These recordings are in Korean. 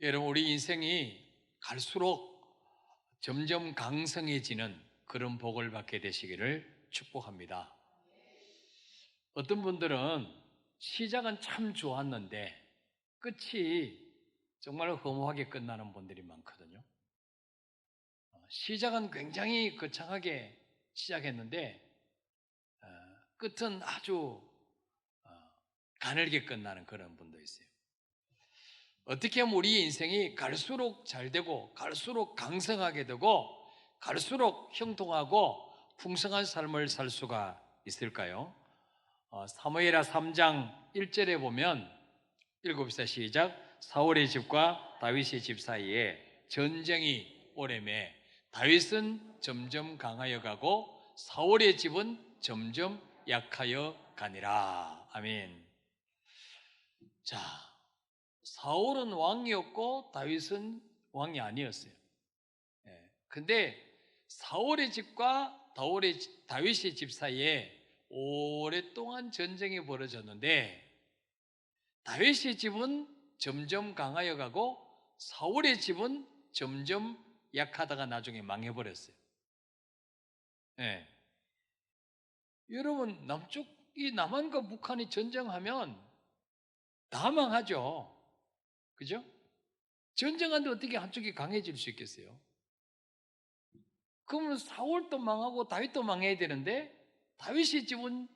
여러분, 우리 인생이 갈수록 점점 강성해지는 그런 복을 받게 되시기를 축복합니다. 어떤 분들은 시작은 참 좋았는데 끝이 정말 허무하게 끝나는 분들이 많거든요. 시작은 굉장히 거창하게 시작했는데 어, 끝은 아주 어, 가늘게 끝나는 그런 분도 있어요. 어떻게 하면 우리 인생이 갈수록 잘 되고 갈수록 강성하게 되고 갈수록 형통하고 풍성한 삶을 살 수가 있을까요? 사무엘하 3장 1절에 보면 읽읍시다. 시작. 사울의 집과 다윗의 집 사이에 전쟁이 오래매 다윗은 점점 강하여 가고 사울의 집은 점점 약하여 가니라. 아멘. 자, 사울은 왕이었고 다윗은 왕이 아니었어요. 근데 사울의 집과 다윗의 집 사이에 오랫동안 전쟁이 벌어졌는데 다윗의 집은 점점 강하여 가고 사울의 집은 점점 약하다가 나중에 망해버렸어요. 예. 여러분, 남쪽이 남한과 북한이 전쟁하면 다 망하죠. 그죠? 전쟁하는데 어떻게 한쪽이 강해질 수 있겠어요? 그러면 사울도 망하고 다윗도 망해야 되는데 다윗의 집은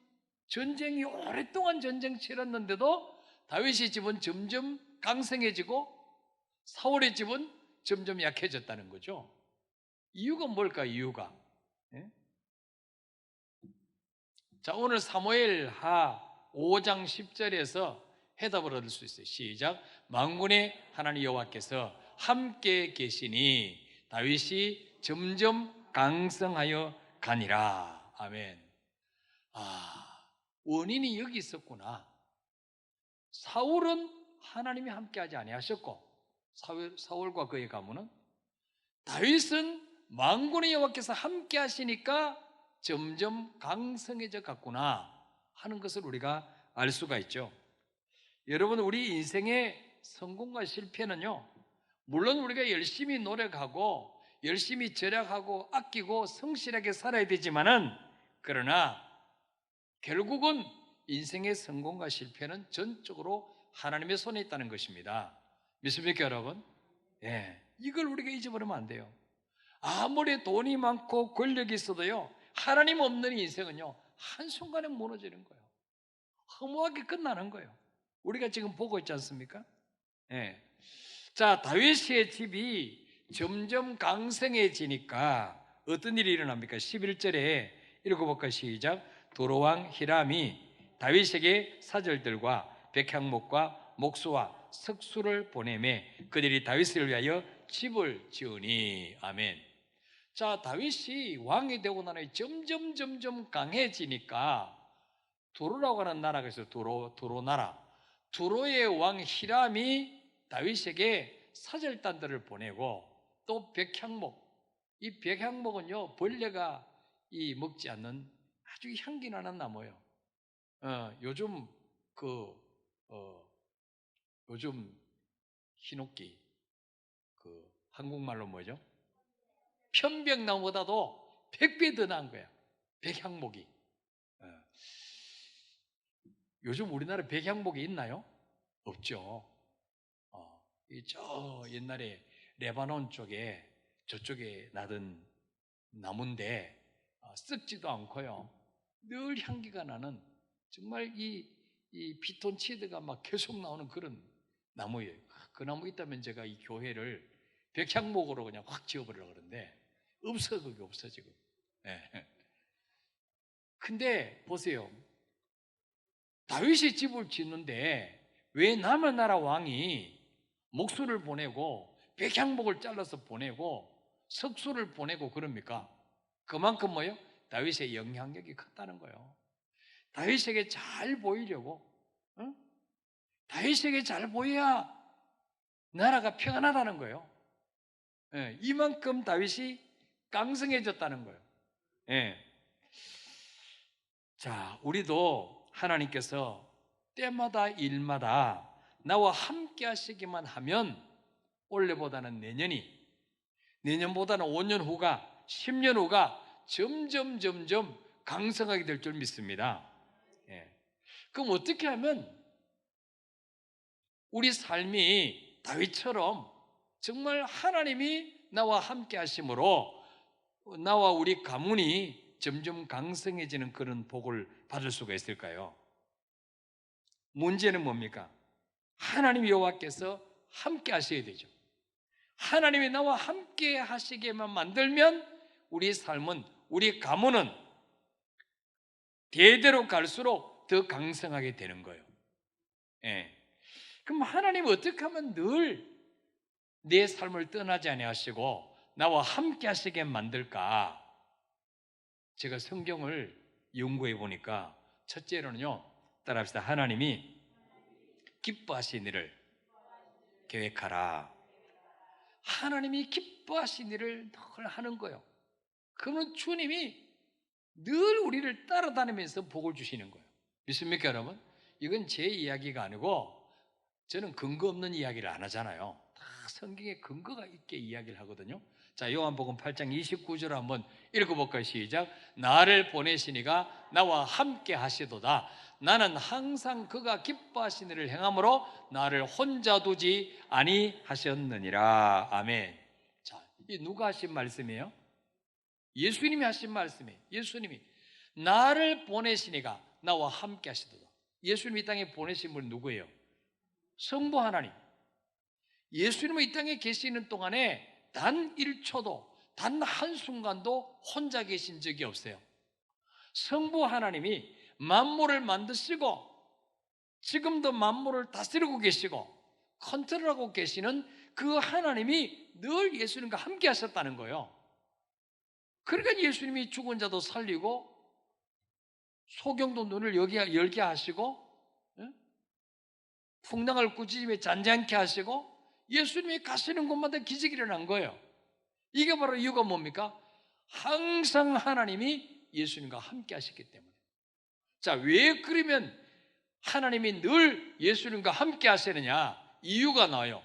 전쟁이 오랫동안 전쟁 치렀는데도 다윗의 집은 점점 강성해지고 사울의 집은 점점 약해졌다는 거죠. 이유가 뭘까? 이유가. 예? 자, 오늘 사무엘하 5장 10절에서 해답을 얻을 수 있어요. 시작. 만군의 하나님 여호와께서 함께 계시니 다윗이 점점 강성하여 가니라. 아멘. 원인이 여기 있었구나. 사울은 하나님이 함께하지 아니하셨고 사울과 그의 가문은, 다윗은 만군의 여호와께서 함께하시니까 점점 강성해져 갔구나 하는 것을 우리가 알 수가 있죠. 여러분, 우리 인생의 성공과 실패는요, 물론 우리가 열심히 노력하고 열심히 절약하고 아끼고 성실하게 살아야 되지만은, 그러나 결국은 인생의 성공과 실패는 전적으로 하나님의 손에 있다는 것입니다. 믿습니까, 여러분? 예, 이걸 우리가 잊어버리면 안 돼요. 아무리 돈이 많고 권력이 있어도요, 하나님 없는 인생은요, 한순간에 무너지는 거예요. 허무하게 끝나는 거예요. 우리가 지금 보고 있지 않습니까? 예. 자, 다윗의 집이 점점 강성해지니까 어떤 일이 일어납니까? 11절에 읽어볼까? 시작. 도로왕 히람이 다윗에게 사절들과 백향목과 목수와 석수를 보내매 그들이 다윗을 위하여 집을 지으니. 아멘. 자, 다윗이 왕이 되고 나니 점점 강해지니까 두로라고 하는 나라가 있어요. 두로 나라. 두로의 왕 히람이 다윗에게 사절단들을 보내고 또 백향목, 이 백향목은요 벌레가 먹지 않는 아주 향기 나는 나무예요. 요즘 그 요즘 히노키, 한국말로 뭐죠? 편백나무보다도 100배 더 나은 거야, 백향목이. 어. 요즘 우리나라 백향목이 있나요? 없죠. 저 옛날에 레바논 쪽에 저쪽에 나던 나무인데 썩지도 않고요, 늘 향기가 나는, 정말 이 피톤치드가 막 계속 나오는 그런 나무예요. 그 나무 있다면 제가 이 교회를 백향목으로 그냥 확 지어버리려고 그러는데 없어, 그게 없어 지금. 예. 근데 보세요, 다윗이 집을 짓는데 왜 남의 나라 왕이 목수를 보내고 백향목을 잘라서 보내고 석수를 보내고 그럽니까? 그만큼 뭐요? 다윗의 영향력이 컸다는 거예요. 다윗에게 잘 보이려고, 어? 다윗에게 잘 보여야 나라가 평안하다는 거예요. 예, 이만큼 다윗이 강성해졌다는 거예요. 예. 자, 우리도 하나님께서 때마다 일마다 나와 함께 하시기만 하면 올해보다는 내년보다는 5년 후가, 10년 후가 점점 강성하게 될 줄 믿습니다. 예. 그럼 어떻게 하면 우리 삶이 다윗처럼 정말 하나님이 나와 함께 하심으로 나와 우리 가문이 점점 강성해지는 그런 복을 받을 수가 있을까요? 문제는 뭡니까? 하나님 여호와께서 함께 하셔야 되죠. 하나님이 나와 함께 하시게만 만들면 우리 삶은, 우리 가문은 대대로 갈수록 더 강성하게 되는 거예요. 예. 그럼 하나님은 어떻게 하면 늘 내 삶을 떠나지 아니하시고 나와 함께 하시게 만들까? 제가 성경을 연구해 보니까 첫째로는요, 따라합시다. 하나님이 기뻐하신 일을 계획하라. 하나님이 기뻐하신 일을 늘 하는 거예요. 그러면 주님이 늘 우리를 따라다니면서 복을 주시는 거예요. 믿습니까, 여러분? 이건 제 이야기가 아니고 저는 근거 없는 이야기를 안 하잖아요. 다 성경에 근거가 있게 이야기를 하거든요. 자, 요한복음 8장 29절 한번 읽어볼까요? 시작. 나를 보내시니가 나와 함께 하시도다. 나는 항상 그가 기뻐하신 일을 행함으로 나를 혼자 두지 아니하셨느니라. 아멘. 자, 이 누가 하신 말씀이에요? 예수님이 하신 말씀이에요. 예수님이 나를 보내시니가 나와 함께 하시도다. 예수님이 이 땅에 보내신 분 누구예요? 성부 하나님. 예수님은 이 땅에 계시는 동안에 단 1초도, 단 한순간도 혼자 계신 적이 없어요. 성부 하나님이 만물을 만드시고 지금도 만물을 다스리고 계시고 컨트롤하고 계시는 그 하나님이 늘 예수님과 함께 하셨다는 거예요. 그러니까 예수님이 죽은 자도 살리고 소경도 눈을 열게 하시고 풍랑을 꾸짖으며 잔잔케 하시고 예수님이 가시는 곳마다 기적이 일어난 거예요. 이게 바로 이유가 뭡니까? 항상 하나님이 예수님과 함께 하셨기 때문에. 자, 왜 그러면 하나님이 늘 예수님과 함께 하시느냐? 이유가 나와요.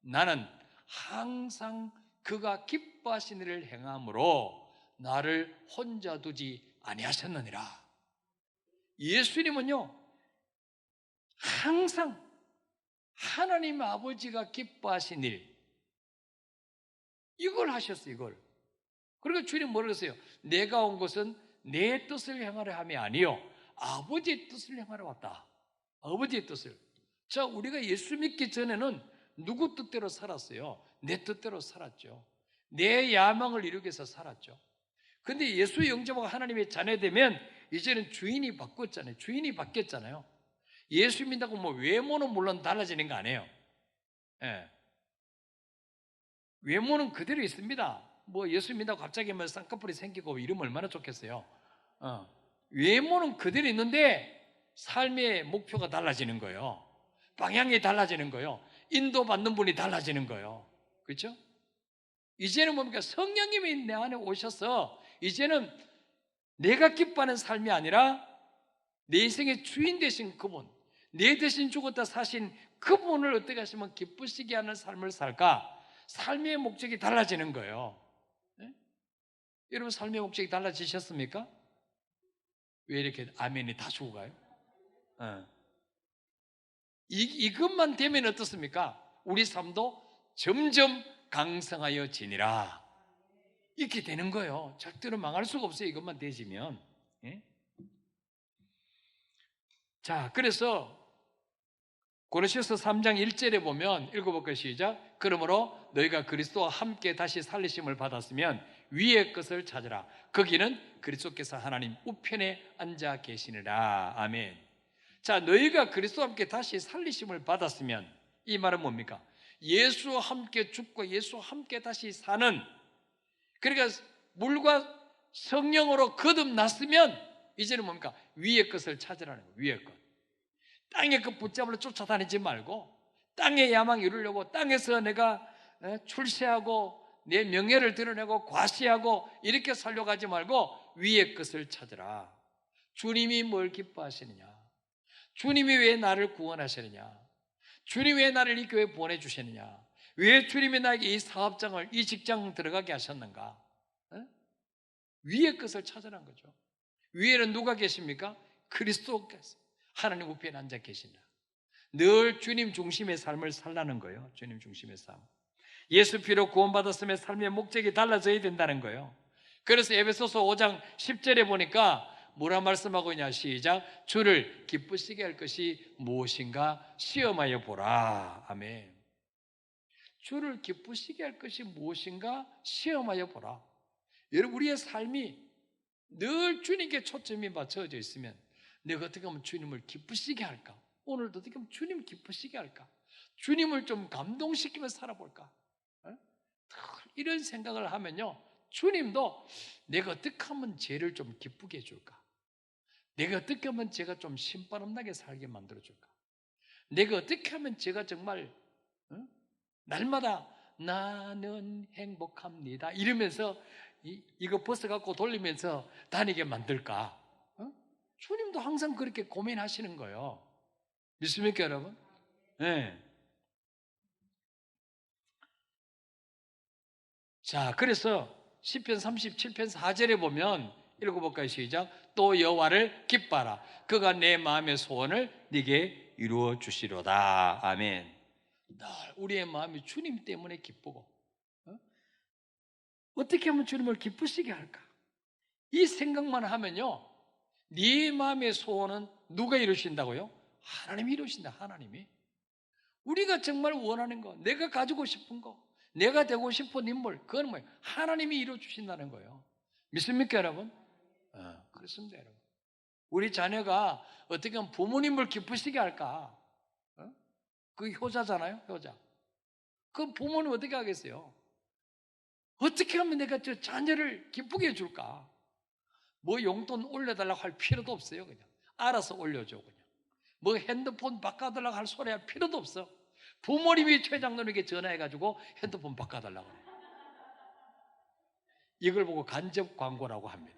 나는 항상 그가 기뻐하신 일을 행함으로 나를 혼자 두지 아니하셨느니라. 예수님은요, 항상 하나님 아버지가 기뻐하신 일, 이걸 하셨어요. 이걸. 그러니까 주님 뭐라고 했어요? 내가 온 것은 내 뜻을 행하려 함이 아니요 아버지의 뜻을 행하러 왔다. 아버지의 뜻을. 자, 우리가 예수 믿기 전에는 누구 뜻대로 살았어요? 내 뜻대로 살았죠. 내 야망을 이루기 위해서 살았죠. 근데 예수 영접하고 하나님의 자녀되면 이제는 주인이 바뀌었잖아요. 주인이 바뀌었잖아요. 예수 믿는다고 뭐 외모는 물론 달라지는 거 아니에요. 예. 외모는 그대로 있습니다. 뭐 예수 믿는다고 갑자기 뭐 쌍꺼풀이 생기고 이러면 얼마나 좋겠어요. 외모는 그대로 있는데 삶의 목표가 달라지는 거예요. 방향이 달라지는 거예요. 인도받는 분이 달라지는 거예요. 그렇죠? 이제는 뭡니까? 성령님이 내 안에 오셔서 이제는 내가 기뻐하는 삶이 아니라 내 인생의 주인 되신 그분, 내 대신 죽었다 사신 그분을 어떻게 하시면 기쁘시게 하는 삶을 살까? 삶의 목적이 달라지는 거예요. 네? 여러분 삶의 목적이 달라지셨습니까? 왜 이렇게 아멘이 다 주고 가요? 이것만 되면 어떻습니까? 우리 삶도 점점 강성하여 지니라. 이렇게 되는 거예요. 절대로 망할 수가 없어요. 이것만 되지면. 예? 자, 그래서 고린도서 3장 1절에 보면 읽어볼까요? 시작. 그러므로 너희가 그리스도와 함께 다시 살리심을 받았으면 위의 것을 찾으라. 거기는 그리스도께서 하나님 우편에 앉아 계시느라. 아멘. 자, 너희가 그리스도와 함께 다시 살리심을 받았으면 이 말은 뭡니까? 예수와 함께 죽고 예수와 함께 다시 사는, 그러니까 물과 성령으로 거듭났으면 이제는 뭡니까? 위의 것을 찾으라는 거예요. 위의 것. 땅의 그 붙잡으러 쫓아다니지 말고 땅의 야망 이루려고 땅에서 내가 출세하고 내 명예를 드러내고 과시하고 이렇게 살려고 하지 말고 위의 것을 찾으라. 주님이 뭘 기뻐하시느냐? 주님이 왜 나를 구원하시느냐? 주님이 왜 나를 이 교회에 보내주시느냐? 왜 주님이 나에게 이 사업장을, 이 직장 들어가게 하셨는가? 위의 것을 찾으라는 거죠. 위에는 누가 계십니까? 그리스도께서 하나님 우편에 앉아 계신다. 늘 주님 중심의 삶을 살라는 거예요. 주님 중심의 삶. 예수 피로 구원받았으면 삶의 목적이 달라져야 된다는 거예요. 그래서 에베소서 5장 10절에 보니까 뭐라 말씀하고 있냐? 시작. 주를 기쁘시게 할 것이 무엇인가 시험하여 보라. 아멘. 주를 기쁘시게 할 것이 무엇인가 시험하여 보라. 여러분, 우리의 삶이 늘 주님께 초점이 맞춰져 있으면 내가 어떻게 하면 주님을 기쁘시게 할까? 오늘도 어떻게 하면 주님 기쁘시게 할까? 주님을 좀 감동시키며 살아볼까? 이런 생각을 하면요, 주님도 내가 어떻게 하면 죄를 좀 기쁘게 해줄까? 내가 어떻게 하면 제가 좀 신바람나게 살게 만들어줄까? 내가 어떻게 하면 제가 정말 날마다 나는 행복합니다 이러면서 이거 버스 갖고 돌리면서 다니게 만들까? 주님도 항상 그렇게 고민하시는 거예요. 믿습니까, 여러분? 네. 자, 그래서 시편 37편 4절에 보면 읽어볼까요? 시작. 또 여호와를 기뻐하라. 그가 내 마음의 소원을 네게 이루어 주시로다. 아멘. 늘 우리의 마음이 주님 때문에 기쁘고 어떻게 하면 주님을 기쁘시게 할까? 이 생각만 하면요, 네 마음의 소원은 누가 이루신다고요? 하나님이 이루신다. 하나님이. 우리가 정말 원하는 거, 내가 가지고 싶은 거, 내가 되고 싶은 인물, 그건 뭐예요? 하나님이 이루어주신다는 거예요. 믿습니까, 여러분? 그렇습니다, 여러분. 우리 자녀가 어떻게 하면 부모님을 기쁘시게 할까? 그 효자잖아요, 효자. 그 부모님 어떻게 하겠어요? 어떻게 하면 내가 저 자녀를 기쁘게 해줄까? 뭐 용돈 올려달라고 할 필요도 없어요, 그냥. 알아서 올려줘, 그냥. 뭐 핸드폰 바꿔달라고 할 소리 할 필요도 없어. 부모님이 최 장로에게 전화해가지고 핸드폰 바꿔달라고 해요. 이걸 보고 간접 광고라고 합니다.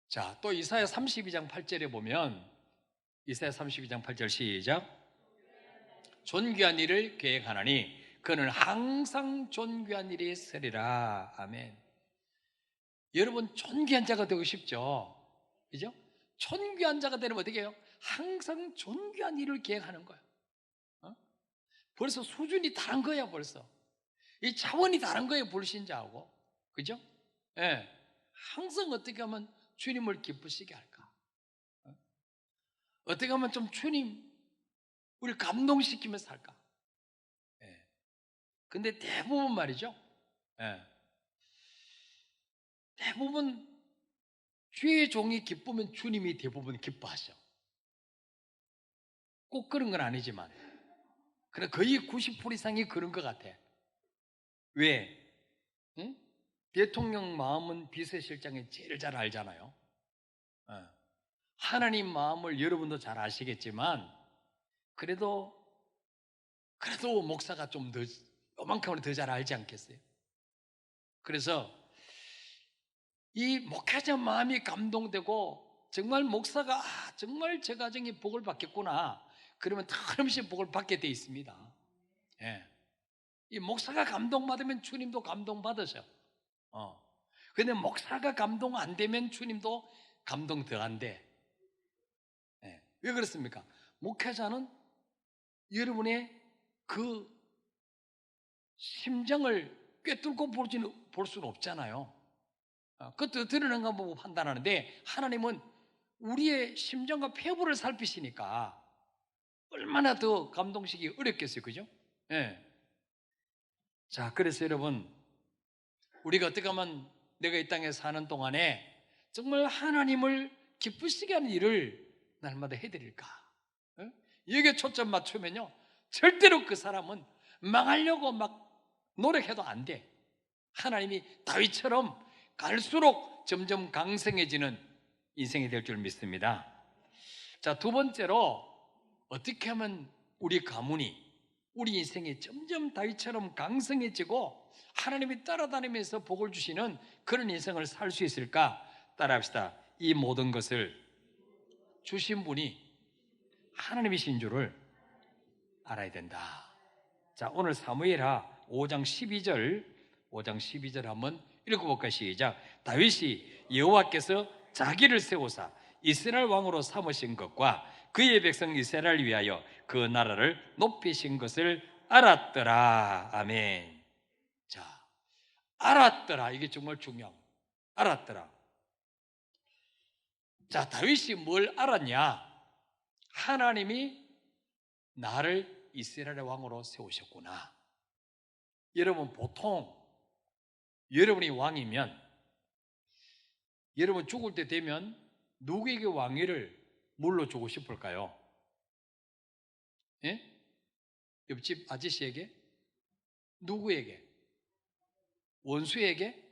자, 또 이사야 32장 8절에 보면 이사야 32장 8절 시작. 존귀한 일을 계획하나니 그는 항상 존귀한 일이 있으리라. 아멘. 여러분, 존귀한 자가 되고 싶죠? 그죠? 존귀한 자가 되려면 어떻게 해요? 항상 존귀한 일을 계획하는 거예요. 벌써 수준이 다른 거야, 벌써. 이 차원이 다른 거예요, 불신자하고. 그죠? 예. 항상 어떻게 하면 주님을 기쁘시게 할까? 어떻게 하면 좀 주님, 우리를 감동시키면서 살까? 예. 근데 대부분 말이죠. 예. 대부분 주의 종이 기쁘면 주님이 대부분 기뻐하셔. 꼭 그런 건 아니지만. 그래, 거의 90% 이상이 그런 것 같아. 왜? 응? 대통령 마음은 비서실장이 제일 잘 알잖아요. 하나님 마음을 여러분도 잘 아시겠지만, 그래도 목사가 좀 더, 요만큼은 더 잘 알지 않겠어요? 그래서 이 목회자 마음이 감동되고, 정말 목사가, 정말 제 가정이 복을 받겠구나. 그러면 틀림없이 복을 받게 돼 있습니다. 예. 이 목사가 감동받으면 주님도 감동받으셔. 근데 목사가 감동 안 되면 주님도 감동 더 안 돼. 예. 왜 그렇습니까? 목회자는 여러분의 그 심정을 꿰뚫고 볼 수는 없잖아요. 그것도 드러난 거 보고 판단하는데, 하나님은 우리의 심정과 폐부를 살피시니까 얼마나 더 감동시키기 어렵겠어요, 그죠? 예. 자, 그래서 여러분, 우리가 어떻게 하면 내가 이 땅에 사는 동안에 정말 하나님을 기쁘시게 하는 일을 날마다 해드릴까? 여기에 초점 맞추면요, 절대로 그 사람은 망하려고 막 노력해도 안 돼. 하나님이 다윗처럼 갈수록 점점 강성해지는 인생이 될 줄 믿습니다. 자, 두 번째로 어떻게 하면 우리 가문이, 우리 인생이 점점 다윗처럼 강성해지고 하나님이 따라다니면서 복을 주시는 그런 인생을 살 수 있을까? 따라합시다. 이 모든 것을 주신 분이 하나님이신 줄을 알아야 된다. 자, 오늘 사무엘하 5장 12절 한번 읽어볼까요? 시작. 다윗이 여호와께서 자기를 세우사 이스라엘 왕으로 삼으신 것과 그의 백성 이스라엘을 위하여 그 나라를 높이신 것을 알았더라. 아멘. 자, 알았더라. 이게 정말 중요합니다. 알았더라. 자, 다윗이 뭘 알았냐? 하나님이 나를 이스라엘의 왕으로 세우셨구나. 여러분, 보통 여러분이 왕이면 여러분 죽을 때 되면 누구에게 왕위를 물려주고 싶을까요? 예? 옆집 아저씨에게? 누구에게? 원수에게?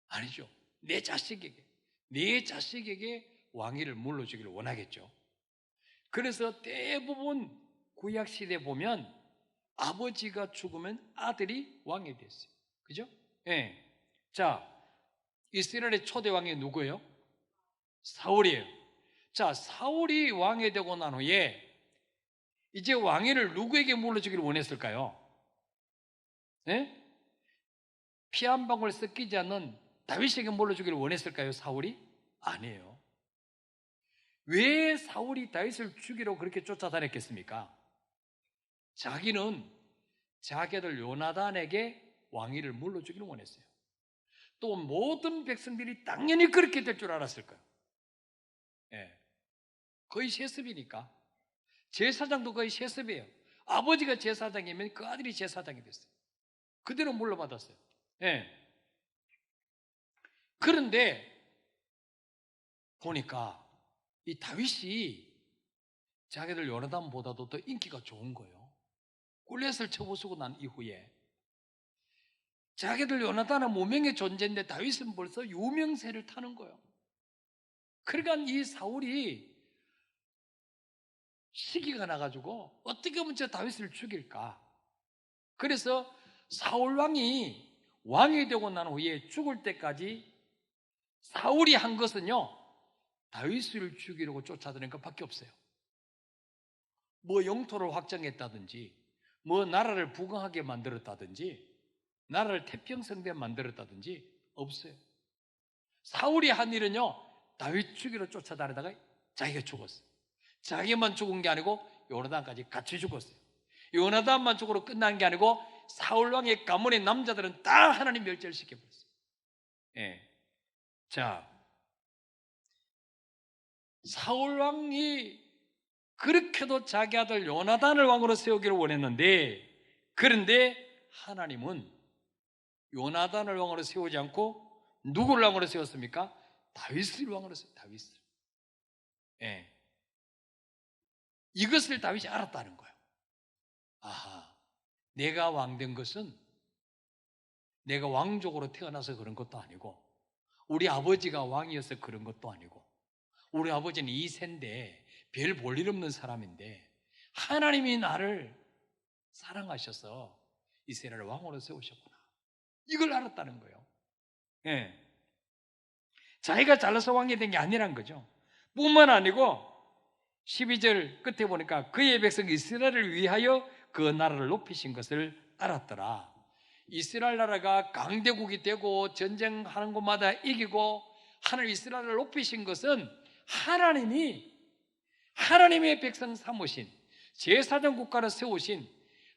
아니죠. 내 자식에게. 내 자식에게 왕위를 물려주기를 원하겠죠. 그래서 대부분 구약 시대 보면 아버지가 죽으면 아들이 왕이 됐어요. 그죠? 예. 자, 이스라엘의 초대 왕이 누구예요? 사울이에요. 자, 사울이 왕이 되고 난 후에 이제 왕위를 누구에게 물려주기를 원했을까요? 예? 피 한 방울 섞이지 않는 다윗에게 물려주기를 원했을까요? 사울이? 아니에요. 왜 사울이 다윗을 죽이려고 그렇게 쫓아다녔겠습니까? 자기는 자기 아들 요나단에게 왕위를 물려주기를 원했어요. 또 모든 백성들이 당연히 그렇게 될 줄 알았을 거예요. 예. 거의 세습이니까. 제사장도 거의 세습이에요. 아버지가 제사장이면 그 아들이 제사장이 됐어요. 그대로 물려받았어요. 예. 그런데 보니까 이 다윗이 자기들 요나단보다도 더 인기가 좋은 거예요. 골리앗을 쳐부수고 난 이후에 자기들 요나단은 무명의 존재인데 다윗은 벌써 유명세를 타는 거예요. 그러니까 이 사울이 시기가 나가지고 어떻게 하면 저 다윗을 죽일까? 그래서 사울 왕이 되고 난 후에 죽을 때까지 사울이 한 것은요, 다윗을 죽이려고 쫓아다니는 것밖에 없어요. 뭐 영토를 확장했다든지, 뭐 나라를 부강하게 만들었다든지, 나라를 태평성대에 만들었다든지 없어요. 사울이 한 일은요, 다윗 죽이러 쫓아다니다가 자기가 죽었어요. 자기만 죽은 게 아니고 요나단까지 같이 죽었어요. 요나단만 죽으러 끝난 게 아니고 사울 왕의 가문의 남자들은 다 하나님 멸절을 시켜버렸어요. 예. 자, 사울 왕이 그렇게도 자기 아들 요나단을 왕으로 세우기를 원했는데, 그런데 하나님은 요나단을 왕으로 세우지 않고 누구를 왕으로 세웠습니까? 다윗을 왕으로 세웠어요. 다윗을. 예. 이것을 다윗이 알았다는 거예요. 아하, 내가 왕된 것은 내가 왕족으로 태어나서 그런 것도 아니고, 우리 아버지가 왕이어서 그런 것도 아니고, 우리 아버지는 2세인데 별 볼 일 없는 사람인데 하나님이 나를 사랑하셔서 이스라엘 왕으로 세우셨구나. 이걸 알았다는 거예요. 예. 자기가 잘나서 왕이 된 게 아니란 거죠. 뿐만 아니고 12절 끝에 보니까 그의 백성 이스라엘을 위하여 그 나라를 높이신 것을 알았더라. 이스라엘 나라가 강대국이 되고 전쟁하는 곳마다 이기고 하나님 이스라엘을 높이신 것은 하나님의 백성 삼으신 제사장 국가를 세우신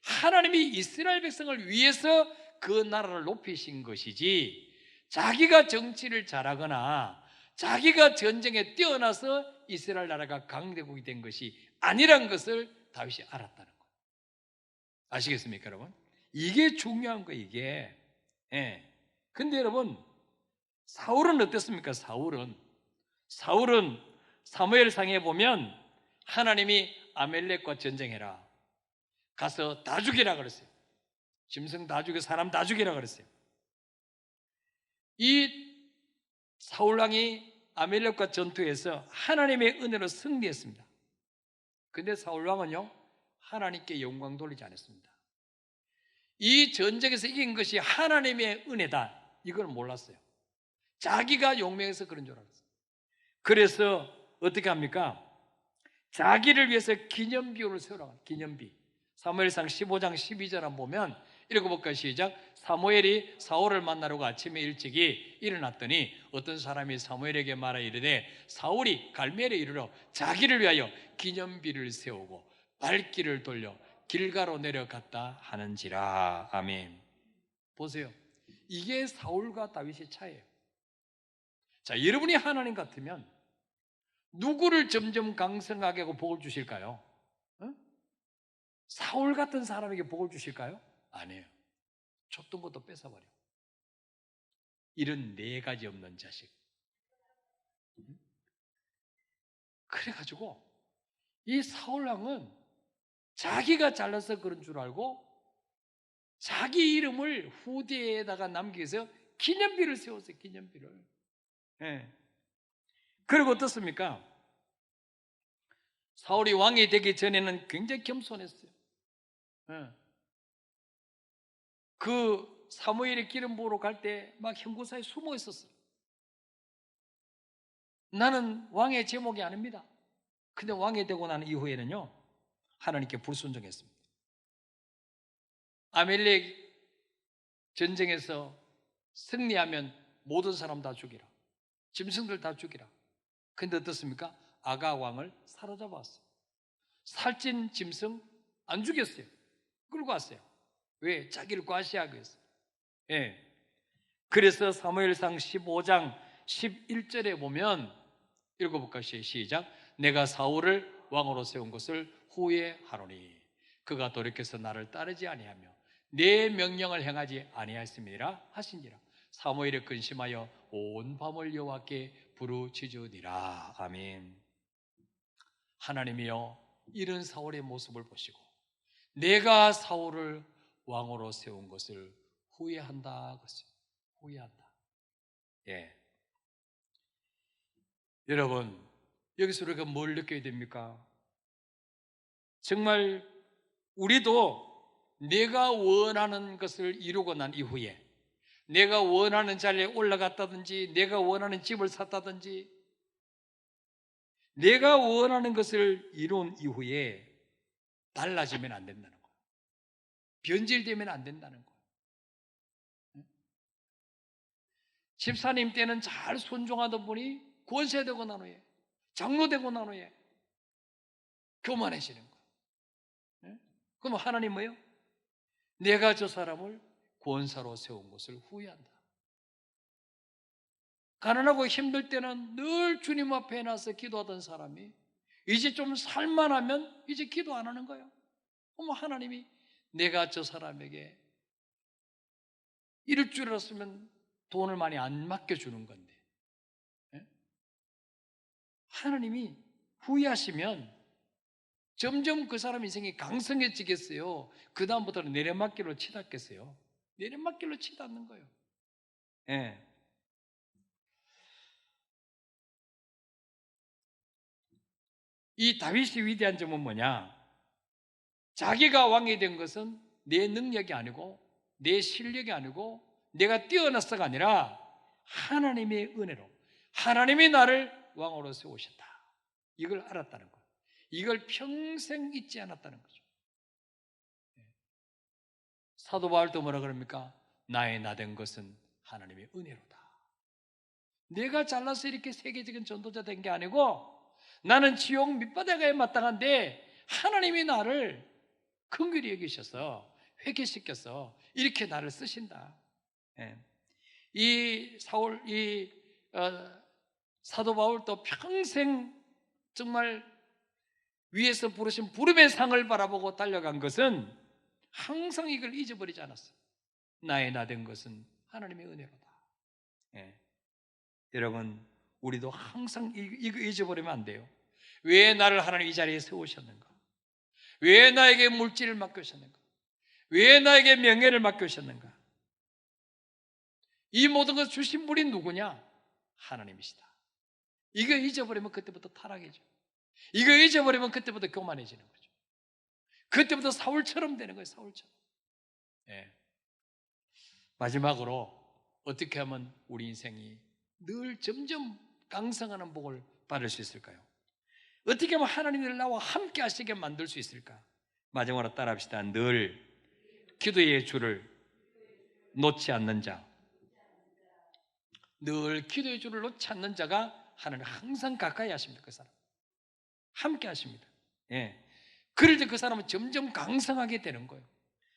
하나님이 이스라엘 백성을 위해서 그 나라를 높이신 것이지, 자기가 정치를 잘하거나 자기가 전쟁에 뛰어나서 이스라엘 나라가 강대국이 된 것이 아니란 것을 다윗이 알았다는 거예요. 아시겠습니까, 여러분? 이게 중요한 거예요, 이게. 예. 근데 여러분, 사울은 어땠습니까? 사울은 사무엘상에 보면 하나님이 아멜렉과 전쟁해라, 가서 다 죽이라 그랬어요. 짐승 다 죽여, 사람 다 죽이라 그랬어요. 이 사울왕이 아멜렉과 전투에서 하나님의 은혜로 승리했습니다. 근데 사울왕은요, 하나님께 영광 돌리지 않았습니다. 이 전쟁에서 이긴 것이 하나님의 은혜다, 이걸 몰랐어요. 자기가 용맹해서 그런 줄 알았어요. 그래서 어떻게 합니까? 자기를 위해서 기념비를 세우라고. 기념비. 사무엘상 15장 12절 한번 보면 읽어볼까요? 시작. 사무엘이 사울을 만나려고 아침에 일찍이 일어났더니 어떤 사람이 사무엘에게 말하 이르되 사울이 갈멜에 이르러 자기를 위하여 기념비를 세우고 발길을 돌려 길가로 내려갔다 하는지라. 아멘. 보세요. 이게 사울과 다윗의 차이예요. 자, 여러분이 하나님 같으면 누구를 점점 강성하게 하고 복을 주실까요? 응? 사울 같은 사람에게 복을 주실까요? 아니에요. 줬던 것도 뺏어버려. 이런 네 가지 없는 자식. 그래가지고 이 사울왕은 자기가 잘나서 그런 줄 알고 자기 이름을 후대에다가 남기기 위해서 기념비를 세웠어요. 기념비를. 예. 그리고 어떻습니까? 사울이 왕이 되기 전에는 굉장히 겸손했어요. 예. 그 사무엘의 기름 부으러 갈 때 막 형구사에 숨어 있었어요. 나는 왕의 제목이 아닙니다. 근데 왕이 되고 난 이후에는요, 하나님께 불순종했습니다. 아멜렉 전쟁에서 승리하면 모든 사람 다 죽이라. 짐승들 다 죽이라. 근데 어떻습니까? 아가 왕을 사로잡았어요. 살찐 짐승 안 죽였어요. 끌고 왔어요. 왜? 자기를 과시하기 위해서. 예. 그래서 사무엘상 15장 11절에 보면 읽어볼까요? 시작. 내가 사울을 왕으로 세운 것을 후회하노니 그가 돌이켜서 나를 따르지 아니하며 내 명령을 행하지 아니하였음이라 하신지라. 사무엘이 근심하여 온 밤을 여호와께 부르짖으니라. 아멘. 하나님이여, 이런 사울의 모습을 보시고 내가 사울을 왕으로 세운 것을 후회한다. 후회한다. 예. 여러분, 여기서 우리가 뭘 느껴야 됩니까? 정말 우리도 내가 원하는 것을 이루고 난 이후에 내가 원하는 자리에 올라갔다든지 내가 원하는 집을 샀다든지 내가 원하는 것을 이룬 이후에 달라지면 안 된다는 거예요. 변질되면 안 된다는 거예요. 집사님 때는 잘 순종하던 분이 권세되고 난 후에, 장로되고 난 후에 교만해지는 거예요. 그럼 하나님 뭐예요? 내가 저 사람을 권사로 세운 것을 후회한다. 가난하고 힘들 때는 늘 주님 앞에 나서 기도하던 사람이 이제 좀 살만하면 이제 기도 안 하는 거예요. 그럼 하나님이 내가 저 사람에게 이럴 줄 알았으면 돈을 많이 안 맡겨주는 건데, 하나님이 후회하시면 점점 그 사람 인생이 강성해지겠어요. 그 다음부터는 내려막길로 치닫겠어요. 내려막길로 치닫는 거예요. 예. 이 다윗이 위대한 점은 뭐냐? 자기가 왕이 된 것은 내 능력이 아니고 내 실력이 아니고 내가 뛰어났어가 아니라 하나님의 은혜로 하나님이 나를 왕으로 세우셨다. 이걸 알았다는 거예요. 이걸 평생 잊지 않았다는 거죠. 사도 바울도 뭐라 그럽니까? 나의 나 된 것은 하나님의 은혜로다. 내가 잘나서 이렇게 세계적인 전도자 된 게 아니고 나는 지옥 밑바닥에 마땅한데 하나님이 나를 긍휼히 여기셔서 회개시켜서 이렇게 나를 쓰신다. 예. 이 사도 바울도 평생 정말 위에서 부르신 부름의 상을 바라보고 달려간 것은 항상 이걸 잊어버리지 않았어요. 나의 나 된 것은 하나님의 은혜로다. 예. 여러분, 우리도 항상 이거 잊어버리면 안 돼요. 왜 나를 하나님 이 자리에 세우셨는가? 왜 나에게 물질을 맡기셨는가? 왜 나에게 명예를 맡기셨는가? 이 모든 것을 주신 분이 누구냐? 하나님이시다. 이거 잊어버리면 그때부터 타락이죠. 이거 잊어버리면 그때부터 교만해지는 거죠. 그때부터 사울처럼 되는 거예요. 사울처럼. 예. 마지막으로 어떻게 하면 우리 인생이 늘 점점 강성하는 복을 받을 수 있을까요? 어떻게 하면 하나님이 나와 함께 하시게 만들 수 있을까? 마지막으로 따라합시다. 늘 기도의 줄을 놓지 않는 자. 늘 기도의 줄을 놓지 않는 자가 하나님을 항상 가까이 하십니다. 그 사람 함께 하십니다. 예. 그럴 때 그 사람은 점점 강성하게 되는 거예요.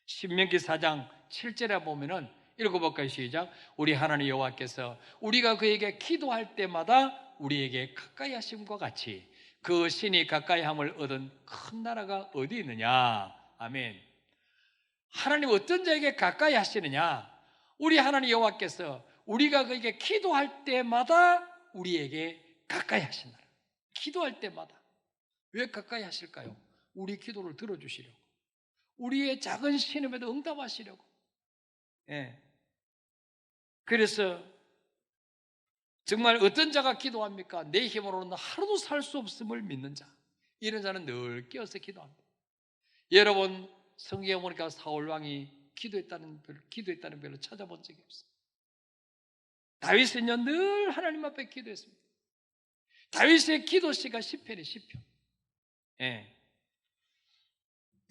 신명기 4장 7절에 보면은 읽어볼까요? 시작. 우리 하나님 여호와께서 우리가 그에게 기도할 때마다 우리에게 가까이 하심과 같이 그 신이 가까이 함을 얻은 큰 나라가 어디 있느냐. 아멘. 하나님 어떤 자에게 가까이 하시느냐? 우리 하나님 여호와께서 우리가 그에게 기도할 때마다 우리에게 가까이 하시나라. 기도할 때마다. 왜 가까이 하실까요? 우리 기도를 들어주시려고, 우리의 작은 신음에도 응답하시려고. 예. 그래서 정말 어떤 자가 기도합니까? 내 힘으로는 하루도 살 수 없음을 믿는 자, 이런 자는 늘 깨어서 기도합니다. 여러분 성경에 보니까 사울 왕이 기도했다는 별로 찾아본 적이 없어요. 다윗은요 늘 하나님 앞에 기도했습니다. 다윗의 기도시가 시편이 시편. 예.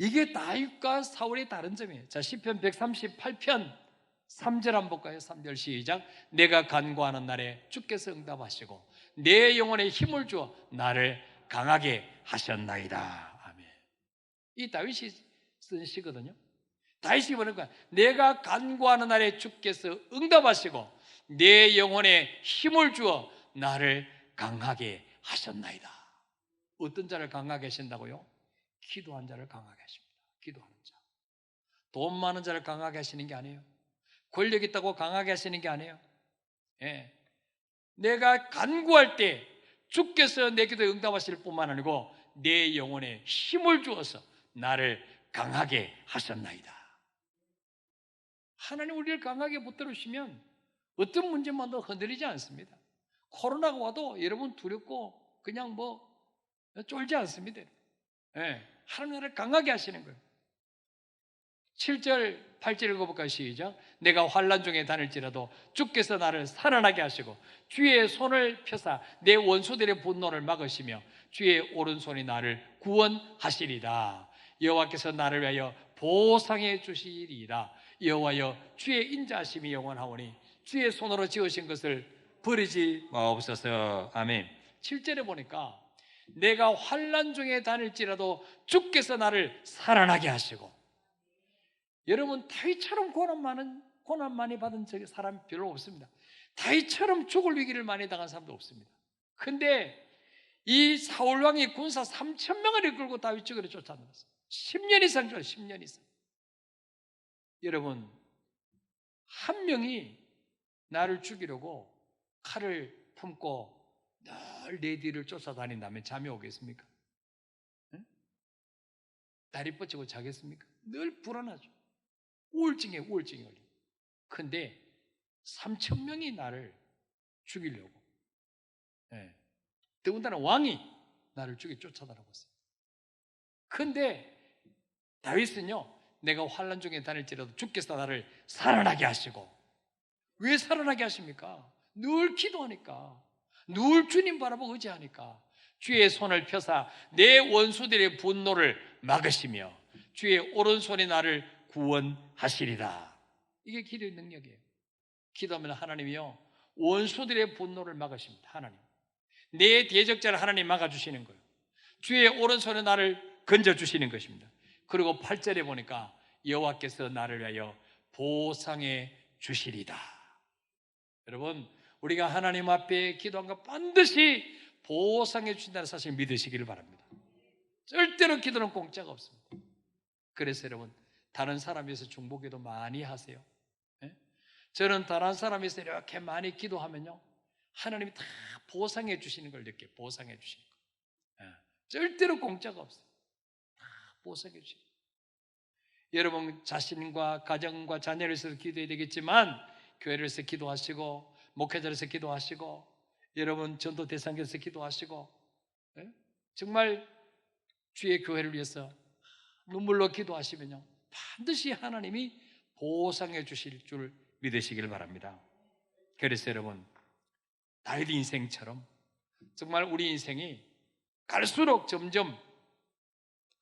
이게 다윗과 사울의 다른 점이에요. 자, 시편 138편 3절 한번 볼까요? 3절 시작. 내가 간구하는 날에 주께서 응답하시고 내 영혼에 힘을 주어 나를 강하게 하셨나이다. 아멘. 이 다윗이 쓴 시거든요. 다윗이 보니까 내가 간구하는 날에 주께서 응답하시고 내 영혼에 힘을 주어 나를 강하게 하셨나이다. 어떤 자를 강하게 하신다고요? 기도한 자를 강하게 하십니다. 기도하는 자. 돈 많은 자를 강하게 하시는 게 아니에요. 권력 있다고 강하게 하시는 게 아니에요. 예. 내가 간구할 때 주께서 내 기도에 응답하실 뿐만 아니고 내 영혼에 힘을 주어서 나를 강하게 하셨나이다. 하나님 우리를 강하게 붙들으시면 어떤 문제만도 흔들리지 않습니다. 코로나가 와도 여러분 두렵고 그냥 쫄지 않습니다. 예. 하나님 나를 강하게 하시는 거예요. 7절, 8절 읽어볼까요? 시작. 내가 환난 중에 다닐지라도 주께서 나를 살아나게 하시고 주의 손을 펴사 내 원수들의 분노를 막으시며 주의 오른손이 나를 구원하시리다. 여호와께서 나를 위하여 보상해 주시리이다. 여호와여 주의 인자하심이 영원하오니 주의 손으로 지으신 것을 버리지 마옵소서. 아멘. 7절에 보니까 내가 환난 중에 다닐지라도 주께서 나를 살아나게 하시고, 여러분 다윗처럼 고난 많이 받은 사람이 별로 없습니다. 다윗처럼 죽을 위기를 많이 당한 사람도 없습니다. 근데 이 사울 왕이 군사 3,000명을 이끌고 다윗 쪽으로 쫓아나갔어요. 10년 이상 쫓아 10년 이상. 여러분 한 명이 나를 죽이려고 칼을 품고 늘 내 뒤를 쫓아다닌다면 잠이 오겠습니까? 응? 다리 뻗치고 자겠습니까? 늘 불안하죠. 우울증에 걸려. 근데 3,000명이 나를 죽이려고, 더군다나 왕이 나를 쫓아다니었어요. 근데 다윗은요, 내가 환난 중에 다닐지라도 주께서 나를 살아나게 하시고. 왜 살아나게 하십니까? 늘 기도하니까, 늘 주님 바라보고 의지하니까. 주의 손을 펴사 내 원수들의 분노를 막으시며 주의 오른손이 나를 구원하시리라. 이게 기도의 능력이에요. 기도하면 하나님이요 원수들의 분노를 막으십니다. 하나님, 내 대적자를 하나님 막아주시는 거예요. 주의 오른손에 나를 건져주시는 것입니다. 그리고 8절에 보니까 여호와께서 나를 위하여 보상해 주시리다. 여러분 우리가 하나님 앞에 기도한 거 반드시 보상해 주신다는 사실을 믿으시기를 바랍니다. 절대로 기도는 공짜가 없습니다. 그래서 여러분 다른 사람 위해서 중보기도 많이 하세요. 저는 다른 사람 위해서 이렇게 많이 기도하면요 하나님이 다 보상해 주시는 걸 느껴요. 보상해 주시는 거. 절대로 공짜가 없어요. 다 보상해 주시는 거. 여러분 자신과 가정과 자녀를 위해서 기도해야 되겠지만 교회를 위해서 기도하시고 목회자를 위해서 기도하시고 여러분 전도 대상에서 기도하시고 정말 주의 교회를 위해서 눈물로 기도하시면요 반드시 하나님이 보상해 주실 줄 믿으시길 바랍니다. 그래서 여러분 다윗 인생처럼 정말 우리 인생이 갈수록 점점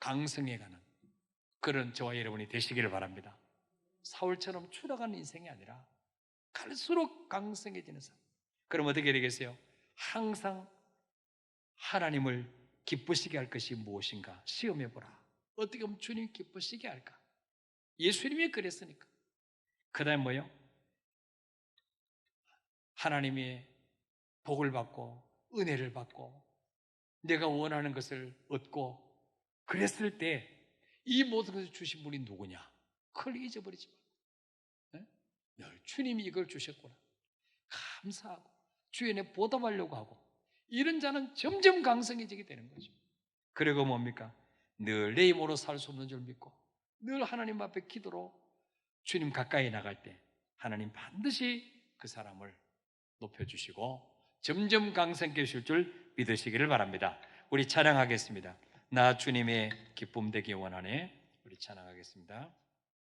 강성해가는 그런 저와 여러분이 되시기를 바랍니다. 사울처럼 추락하는 인생이 아니라 갈수록 강성해지는 삶. 그럼 어떻게 되겠어요? 항상 하나님을 기쁘시게 할 것이 무엇인가 시험해보라. 어떻게 하면 주님 기쁘시게 할까? 예수님이 그랬으니까. 그 다음에 뭐요? 하나님의 복을 받고 은혜를 받고 내가 원하는 것을 얻고 그랬을 때 이 모든 것을 주신 분이 누구냐? 그걸 잊어버리지 말고 늘 주님이 이걸 주셨구나 감사하고 주의 은혜 보답하려고 하고 이런 자는 점점 강성해지게 되는 거죠. 그리고 뭡니까? 늘 내 힘으로 살 수 없는 줄 믿고 늘 하나님 앞에 기도로 주님 가까이 나갈 때 하나님 반드시 그 사람을 높여주시고 점점 강성케 하실 줄 믿으시기를 바랍니다. 우리 찬양하겠습니다. 나 주님의 기쁨 되기 원하네. 우리 찬양하겠습니다.